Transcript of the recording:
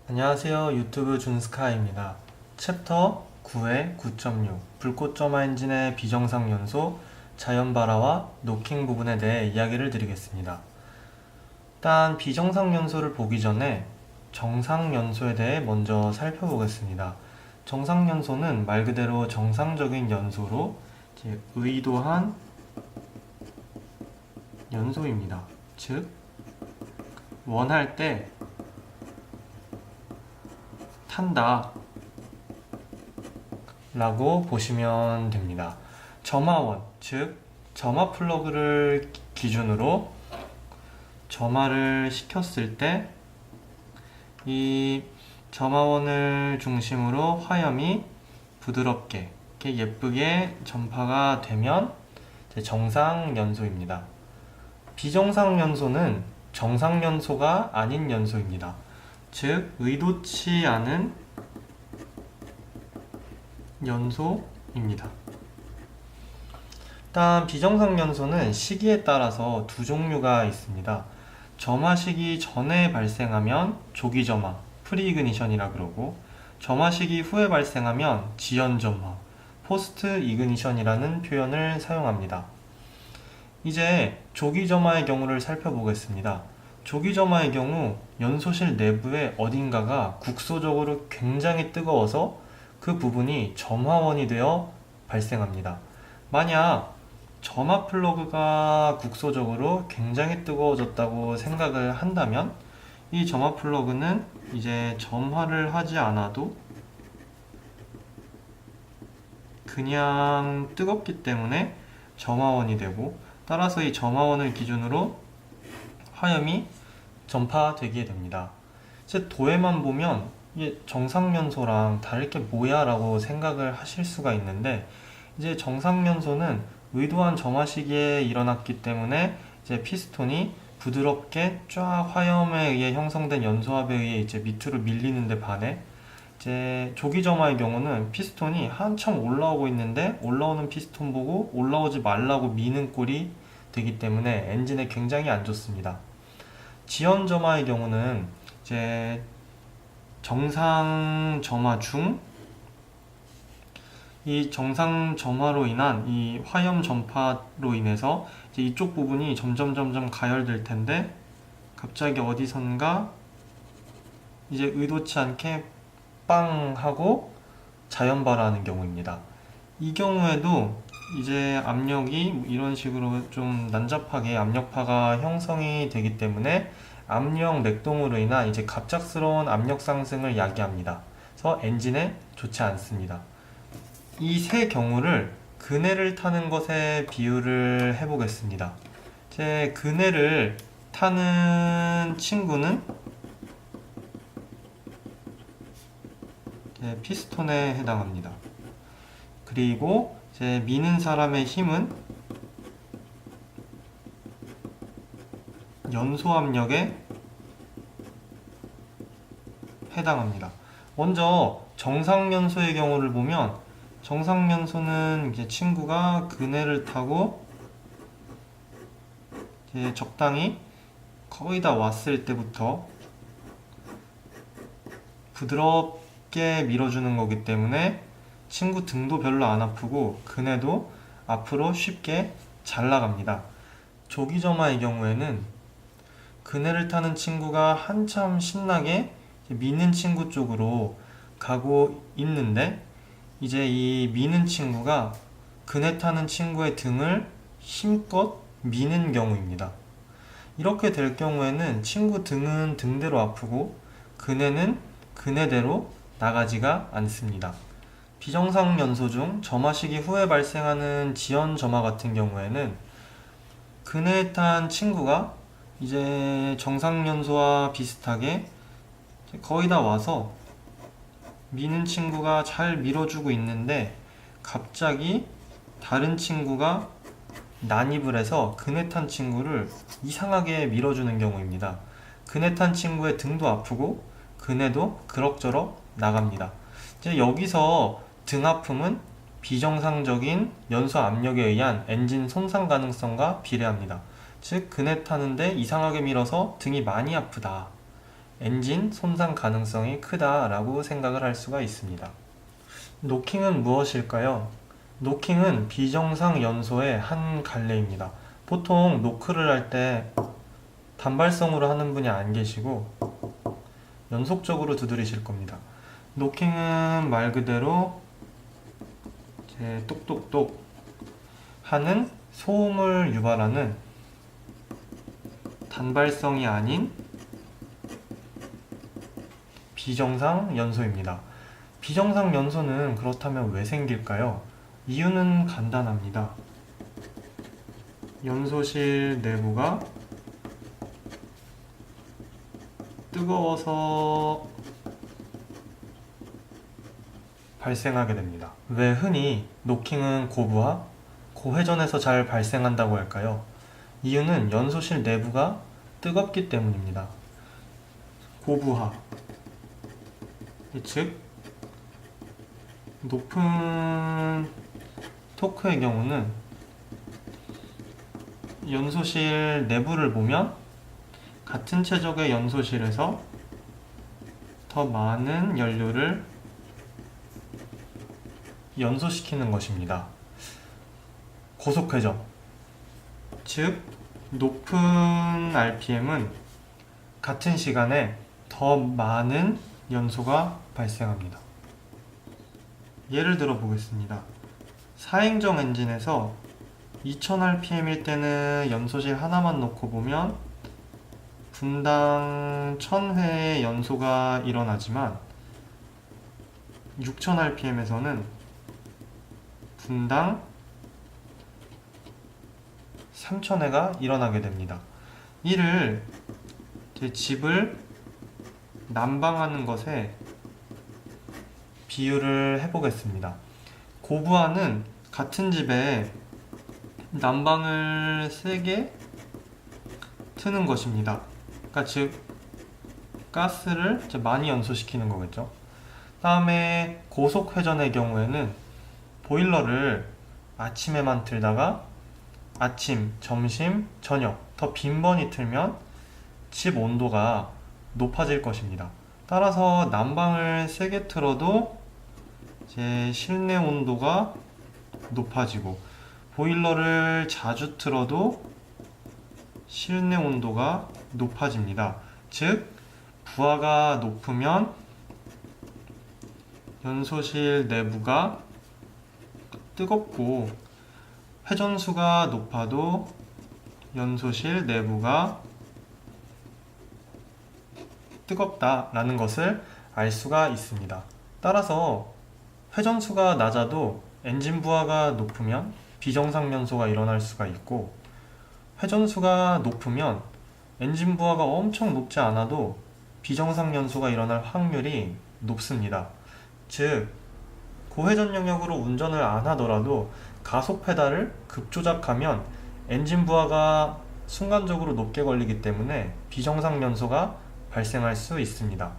안녕하세요. 유튜브 준스카이입니다. 챕터 9의 9.6 불꽃점화 엔진의 비정상 연소, 자연발화와 노킹 부분에 대해 이야기를 드리겠습니다. 일단 비정상 연소를 보기 전에 정상 연소에 대해 먼저 살펴보겠습니다. 정상 연소는 말 그대로 정상적인 연소로 의도한 연소입니다. 즉 원할 때 탄다 라고 보시면 됩니다. 점화원, 즉 점화 플러그를 기준으로 점화를 시켰을 때 이 점화원을 중심으로 화염이 부드럽게 이렇게 예쁘게 전파가 되면 정상 연소입니다. 비정상 연소는 정상 연소가 아닌 연소입니다. 즉 의도치 않은 연소입니다. 일단 비정상 연소는 시기에 따라서 두 종류가 있습니다. 점화 시기 전에 발생하면 조기 점화, 프리이그니션이라 그러고 점화 시기 후에 발생하면 지연 점화, 포스트 이그니션이라는 표현을 사용합니다. 이제 조기 점화의 경우를 살펴보겠습니다. 조기 점화의 경우 연소실 내부의 어딘가가 국소적으로 굉장히 뜨거워서 그 부분이 점화원이 되어 발생합니다. 만약 점화 플러그가 국소적으로 굉장히 뜨거워졌다고 생각을 한다면 이 점화 플러그는 이제 점화를 하지 않아도 그냥 뜨겁기 때문에 점화원이 되고, 따라서 이 점화원을 기준으로 화염이 전파되게 됩니다. 이제 도에만 보면 이게 정상연소랑 다를 게 뭐야 라고 생각을 하실 수가 있는데, 이제 정상연소는 의도한 점화 시기에 일어났기 때문에 이제 피스톤이 부드럽게 쫙 화염에 의해 형성된 연소압에 의해 이제 밑으로 밀리는데 반해, 이제 조기 점화의 경우는 피스톤이 한참 올라오고 있는데 올라오는 피스톤 보고 올라오지 말라고 미는 꼴이 되기 때문에 엔진에 굉장히 안 좋습니다. 지연 점화의 경우는 이제 정상 점화 중 이 정상 점화로 인한 이 화염 전파로 인해서 이제 이쪽 부분이 점점 가열될 텐데 갑자기 어디선가 이제 의도치 않게 빵 하고 자연 발화하는 경우입니다. 이 경우에도 이제 압력이 이런 식으로 좀 난잡하게 압력파가 형성이 되기 때문에 압력 맥동으로 인한 이제 갑작스러운 압력 상승을 야기합니다. 그래서 엔진에 좋지 않습니다. 이 세 경우를 그네를 타는 것에 비유를 해보겠습니다. 제 그네를 타는 친구는 피스톤에 해당합니다. 그리고 이제 미는 사람의 힘은 연소 압력에 해당합니다. 먼저 정상 연소의 경우를 보면 정상 연소는 이제 친구가 그네를 타고 이제 적당히 거의 다 왔을 때부터 부드럽게 밀어주는 거기 때문에 친구 등도 별로 안 아프고 그네도 앞으로 쉽게 잘 나갑니다. 조기 점화의 경우에는 그네를 타는 친구가 한참 신나게 미는 친구 쪽으로 가고 있는데 이제 이 미는 친구가 그네 타는 친구의 등을 힘껏 미는 경우입니다. 이렇게 될 경우에는 친구 등은 등대로 아프고 그네는 그네대로 나가지가 않습니다. 비정상 연소 중 점화 시기 후에 발생하는 지연 점화 같은 경우에는 그네에 탄 친구가 이제 정상 연소와 비슷하게 거의 다 와서 미는 친구가 잘 밀어주고 있는데 갑자기 다른 친구가 난입을 해서 그네 탄 친구를 이상하게 밀어주는 경우입니다. 그네 탄 친구의 등도 아프고 그네도 그럭저럭 나갑니다. 이제 여기서 등 아픔은 비정상적인 연소 압력에 의한 엔진 손상 가능성과 비례합니다. 즉 그네 타는데 이상하게 밀어서 등이 많이 아프다 엔진 손상 가능성이 크다라고 생각을 할 수가 있습니다. 노킹은 무엇일까요? 노킹은 비정상 연소의 한 갈래입니다. 보통 노크를 할 때 단발성으로 하는 분이 안 계시고 연속적으로 두드리실 겁니다. 노킹은 말 그대로 이제 똑똑똑 하는 소음을 유발하는 단발성이 아닌 비정상 연소입니다. 비정상 연소는 그렇다면 왜 생길까요? 이유는 간단합니다. 연소실 내부가 뜨거워서 발생하게 됩니다. 왜 흔히 노킹은 고부하, 고회전에서 잘 발생한다고 할까요? 이유는 연소실 내부가 뜨겁기 때문입니다. 고부하, 즉 높은 토크의 경우는 연소실 내부를 보면 같은 최적의 연소실에서 더 많은 연료를 연소시키는 것입니다. 고속회전, 즉 높은 RPM은 같은 시간에 더 많은 연소가 발생합니다. 예를 들어 보겠습니다. 4행정 엔진에서 2000rpm일 때는 연소실 하나만 놓고 보면 분당 1000회의 연소가 일어나지만 6000rpm에서는 분당 3000회가 일어나게 됩니다. 이를 제 집을 난방하는 것에 비유를 해보겠습니다. 고부하는 같은 집에 난방을 세게 트는 것입니다. 그러니까 즉 가스를 많이 연소시키는 거겠죠. 다음에 고속회전의 경우에는 보일러를 아침에만 틀다가 아침, 점심, 저녁 더 빈번히 틀면 집 온도가 높아질 것입니다. 따라서 난방을 세게 틀어도 제 실내 온도가 높아지고 보일러를 자주 틀어도 실내 온도가 높아집니다. 즉 부하가 높으면 연소실 내부가 뜨겁고 회전수가 높아도 연소실 내부가 뜨겁다라는 것을 알 수가 있습니다. 따라서 회전수가 낮아도 엔진 부하가 높으면 비정상 연소가 일어날 수가 있고 회전수가 높으면 엔진 부하가 엄청 높지 않아도 비정상 연소가 일어날 확률이 높습니다. 즉 고회전 영역으로 운전을 안 하더라도 가속 페달을 급조작하면 엔진 부하가 순간적으로 높게 걸리기 때문에 비정상 연소가 발생할 수 있습니다.